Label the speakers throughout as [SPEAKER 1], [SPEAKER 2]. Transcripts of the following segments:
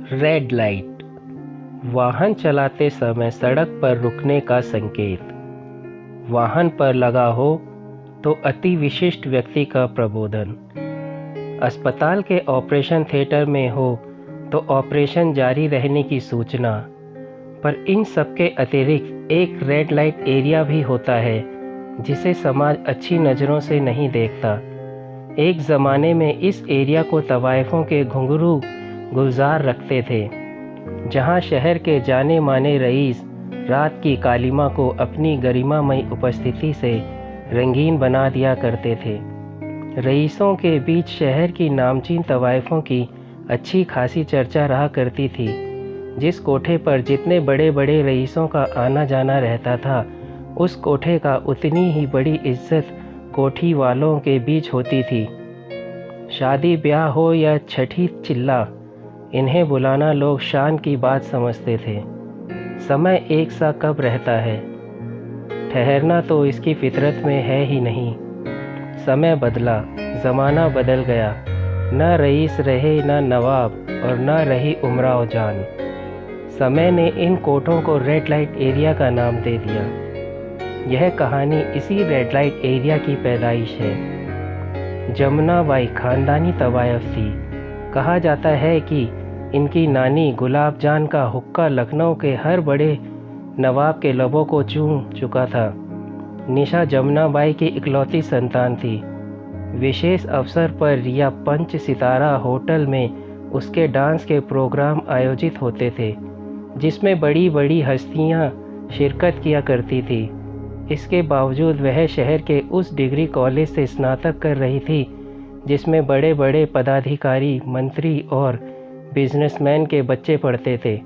[SPEAKER 1] Red light, वाहन चलाते समय सड़क पर रुकने का संकेत। वाहन पर लगा हो तो अति विशिष्ट व्यक्ति का प्रबोधन। अस्पताल के ऑपरेशन थिएटर में हो तो ऑपरेशन जारी रहने की सूचना। पर इन सब के अतिरिक्त एक रेड लाइट एरिया भी होता है जिसे समाज अच्छी नज़रों से नहीं देखता। एक ज़माने में इस एरिया को तवाइफों के घुंघरू गुलजार रखते थे, जहां शहर के जाने माने रईस रात की कालिमा को अपनी गरिमामयी उपस्थिति से रंगीन बना दिया करते थे। रईसों के बीच शहर की नामचीन तवाइफों की अच्छी खासी चर्चा रहा करती थी। जिस कोठे पर जितने बड़े बड़े रईसों का आना जाना रहता था, उस कोठे का उतनी ही बड़ी इज्जत कोठी वालों के बीच होती थी। शादी ब्याह हो या छठी चिल्ला, इन्हें बुलाना लोग शान की बात समझते थे। समय एक सा कब रहता है, ठहरना तो इसकी फितरत में है ही नहीं। समय बदला, ज़माना बदल गया, न रईस रहे न नवाब और न रही उमराव जान। समय ने इन कोठों को रेड लाइट एरिया का नाम दे दिया। यह कहानी इसी रेड लाइट एरिया की पैदाइश है। जमुना बाई खानदानी तवायफ थी। कहा जाता है कि इनकी नानी गुलाब जान का हुक्का लखनऊ के हर बड़े नवाब के लबों को चूम चुका था। निशा जमुना बाई की इकलौती संतान थी। विशेष अवसर पर रिया पंच सितारा होटल में उसके डांस के प्रोग्राम आयोजित होते थे, जिसमें बड़ी बड़ी हस्तियां शिरकत किया करती थी। इसके बावजूद वह शहर के उस डिग्री कॉलेज से स्नातक कर रही थी जिसमें बड़े बड़े पदाधिकारी, मंत्री और बिजनेसमैन के बच्चे पढ़ते थे।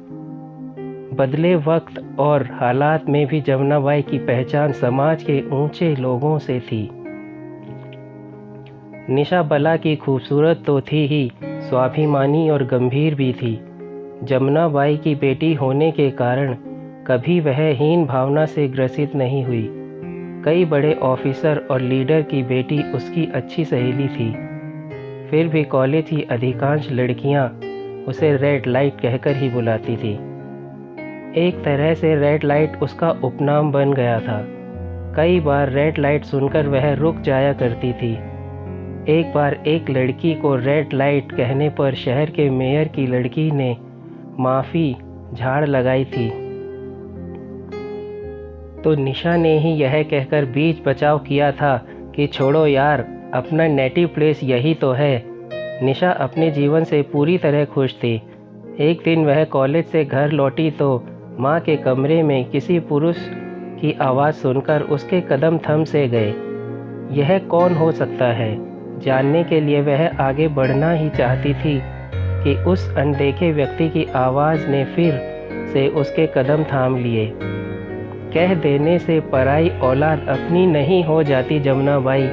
[SPEAKER 1] बदले वक्त और हालात में भी जमुनाबाई की पहचान समाज के ऊंचे लोगों से थी। निशा बला की खूबसूरत तो थी ही, स्वाभिमानी और गंभीर भी थी। जमुनाबाई की बेटी होने के कारण कभी वह हीन भावना से ग्रसित नहीं हुई। कई बड़े ऑफिसर और लीडर की बेटी उसकी अच्छी सहेली थी। फिर भी कॉलेज की अधिकांश लड़कियां उसे रेड लाइट कहकर ही बुलाती थी। एक तरह से रेड लाइट उसका उपनाम बन गया था। कई बार रेड लाइट सुनकर वह रुक जाया करती थी। एक बार एक लड़की को रेड लाइट कहने पर शहर के मेयर की लड़की ने माफ़ी झाड़ लगाई थी, तो निशा ने ही यह कहकर बीच बचाव किया था कि छोड़ो यार, अपना नेटिव प्लेस यही तो है। निशा अपने जीवन से पूरी तरह खुश थी। एक दिन वह कॉलेज से घर लौटी तो माँ के कमरे में किसी पुरुष की आवाज़ सुनकर उसके कदम थम से गए। यह कौन हो सकता है, जानने के लिए वह आगे बढ़ना ही चाहती थी कि उस अनदेखे व्यक्ति की आवाज़ ने फिर से उसके कदम थाम लिए। कह देने से पराई औलाद अपनी नहीं हो जाती जमुनाबाई।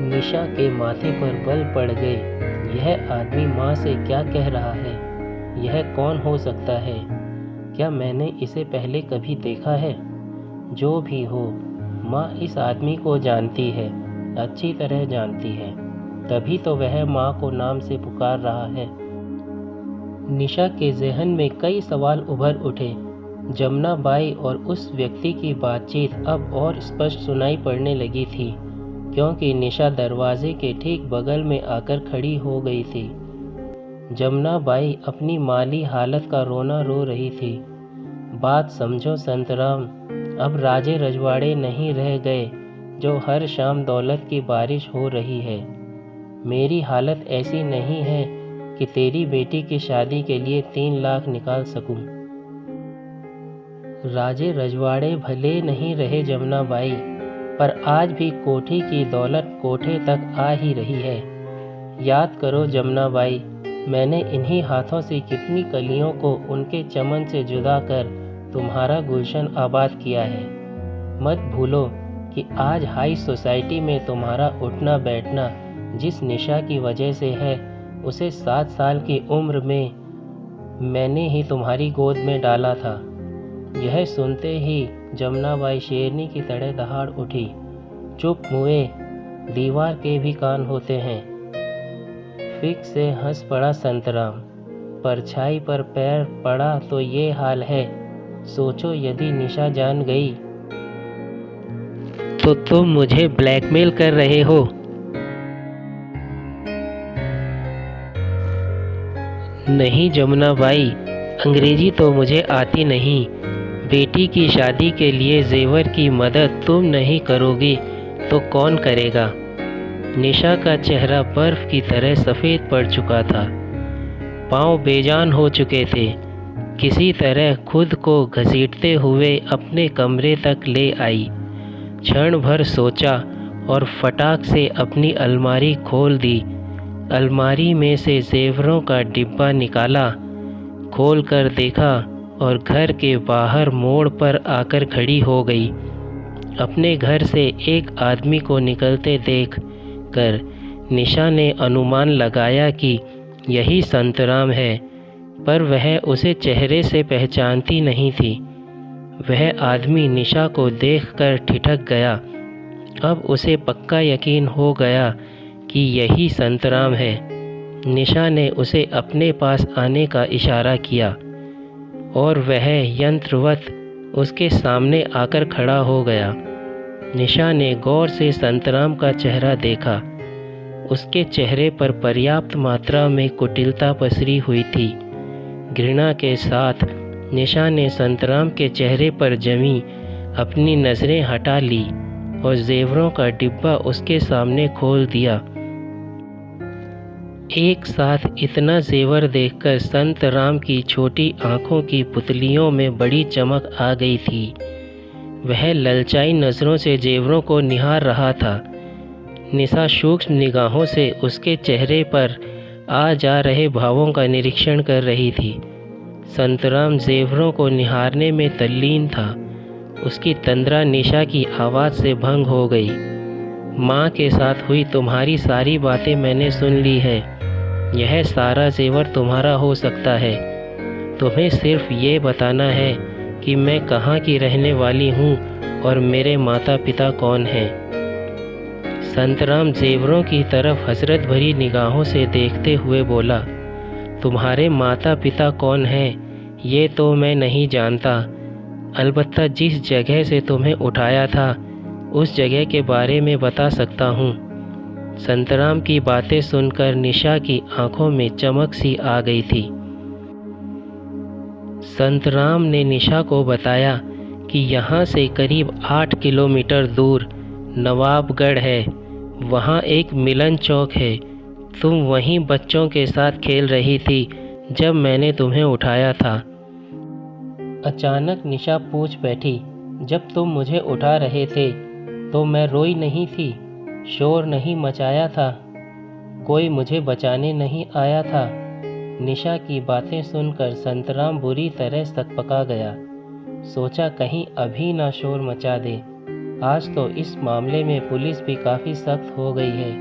[SPEAKER 1] निशा के माथे पर बल पड़ गए। यह आदमी माँ से क्या कह रहा है? यह कौन हो सकता है? क्या मैंने इसे पहले कभी देखा है? जो भी हो, माँ इस आदमी को जानती है, अच्छी तरह जानती है, तभी तो वह माँ को नाम से पुकार रहा है। निशा के जहन में कई सवाल उभर उठे। जमुनाबाई और उस व्यक्ति की बातचीत अब और स्पष्ट सुनाई पड़ने लगी थी, क्योंकि निशा दरवाजे के ठीक बगल में आकर खड़ी हो गई थी। जमुनाबाई अपनी माली हालत का रोना रो रही थी। बात समझो संतराम, अब राजे रजवाड़े नहीं रह गए जो हर शाम दौलत की बारिश हो रही है। मेरी हालत ऐसी नहीं है कि तेरी बेटी की शादी के लिए 3 लाख निकाल सकूं। राजे रजवाड़े भले नहीं रहे जमुनाबाई, पर आज भी कोठी की दौलत कोठे तक आ ही रही है। याद करो जमुनाबाई, मैंने इन्हीं हाथों से कितनी कलियों को उनके चमन से जुदा कर तुम्हारा गुलशन आबाद किया है। मत भूलो कि आज हाई सोसाइटी में तुम्हारा उठना बैठना जिस निशा की वजह से है, उसे 7 साल की उम्र में मैंने ही तुम्हारी गोद में डाला था। यह सुनते ही जमुनाबाई शेरनी की तरह दहाड़ उठी। चुप हुए, दीवार के भी कान होते हैं। फिक से हंस पड़ा संतराम। परछाई पर पैर पड़ा तो ये हाल है। सोचो यदि निशा जान गई तो तुम मुझे ब्लैकमेल कर रहे हो। नहीं जमुना बाई, अंग्रेजी तो मुझे आती नहीं। बेटी की शादी के लिए जेवर की मदद तुम नहीं करोगी तो कौन करेगा। निशा का चेहरा बर्फ की तरह सफ़ेद पड़ चुका था। पाँव बेजान हो चुके थे। किसी तरह खुद को घसीटते हुए अपने कमरे तक ले आई। क्षण भर सोचा और फटाक से अपनी अलमारी खोल दी। अलमारी में से जेवरों का डिब्बा निकाला, खोल कर देखा और घर के बाहर मोड़ पर आकर खड़ी हो गई। अपने घर से एक आदमी को निकलते देख कर निशा ने अनुमान लगाया कि यही संतराम है, पर वह उसे चेहरे से पहचानती नहीं थी। वह आदमी निशा को देखकर ठिठक गया। अब उसे पक्का यकीन हो गया कि यही संतराम है। निशा ने उसे अपने पास आने का इशारा किया और वह यंत्रवत उसके सामने आकर खड़ा हो गया। निशा ने गौर से संतराम का चेहरा देखा। उसके चेहरे पर पर्याप्त मात्रा में कुटिलता पसरी हुई थी। घृणा के साथ निशा ने संतराम के चेहरे पर जमी अपनी नज़रें हटा ली और जेवरों का डिब्बा उसके सामने खोल दिया। एक साथ इतना जेवर देखकर संतराम की छोटी आंखों की पुतलियों में बड़ी चमक आ गई थी। वह ललचाई नज़रों से जेवरों को निहार रहा था। निशा सूक्ष्म निगाहों से उसके चेहरे पर आ जा रहे भावों का निरीक्षण कर रही थी। संतराम जेवरों को निहारने में तल्लीन था। उसकी तंद्रा निशा की आवाज़ से भंग हो गई। माँ के साथ हुई तुम्हारी सारी बातें मैंने सुन ली है। यह सारा जेवर तुम्हारा हो सकता है। तुम्हें सिर्फ ये बताना है कि मैं कहाँ की रहने वाली हूँ और मेरे माता पिता कौन हैं। संतराम जेवरों की तरफ हसरत भरी निगाहों से देखते हुए बोला, तुम्हारे माता पिता कौन हैं ये तो मैं नहीं जानता, अलबत्ता जिस जगह से तुम्हें उठाया था उस जगह के बारे में बता सकता हूँ। संतराम की बातें सुनकर निशा की आंखों में चमक सी आ गई थी। संतराम ने निशा को बताया कि यहाँ से करीब 8 किलोमीटर दूर नवाबगढ़ है। वहाँ एक मिलन चौक है। तुम वहीं बच्चों के साथ खेल रही थी जब मैंने तुम्हें उठाया था। अचानक निशा पूछ बैठी, जब तुम मुझे उठा रहे थे तो मैं रोई नहीं थी, शोर नहीं मचाया था, कोई मुझे बचाने नहीं आया था। निशा की बातें सुनकर संतराम बुरी तरह सकपका गया। सोचा कहीं अभी ना शोर मचा दे। आज तो इस मामले में पुलिस भी काफ़ी सख्त हो गई है।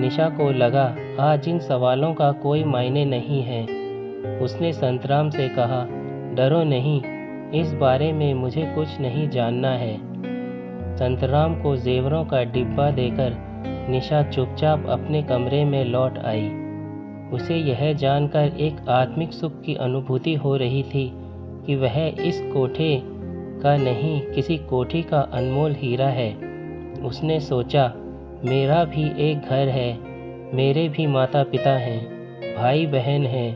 [SPEAKER 1] निशा को लगा आज इन सवालों का कोई मायने नहीं है। उसने संतराम से कहा, डरो नहीं, इस बारे में मुझे कुछ नहीं जानना है। संतराम को जेवरों का डिब्बा देकर निशा चुपचाप अपने कमरे में लौट आई। उसे यह जानकर एक आत्मिक सुख की अनुभूति हो रही थी कि वह इस कोठे का नहीं किसी कोठी का अनमोल हीरा है। उसने सोचा, मेरा भी एक घर है, मेरे भी माता पिता हैं, भाई बहन हैं।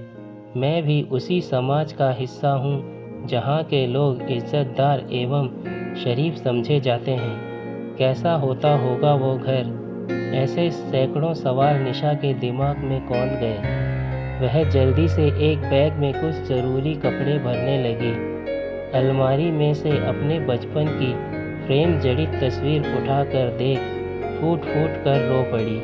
[SPEAKER 1] मैं भी उसी समाज का हिस्सा हूँ जहाँ के लोग इज्जतदार एवं शरीफ समझे जाते हैं। कैसा होता होगा वो घर। ऐसे सैकड़ों सवाल निशा के दिमाग में कौंध गए। वह जल्दी से एक बैग में कुछ ज़रूरी कपड़े भरने लगी। अलमारी में से अपने बचपन की फ्रेम जड़ित तस्वीर उठाकर देख फूट फूट कर रो पड़ी।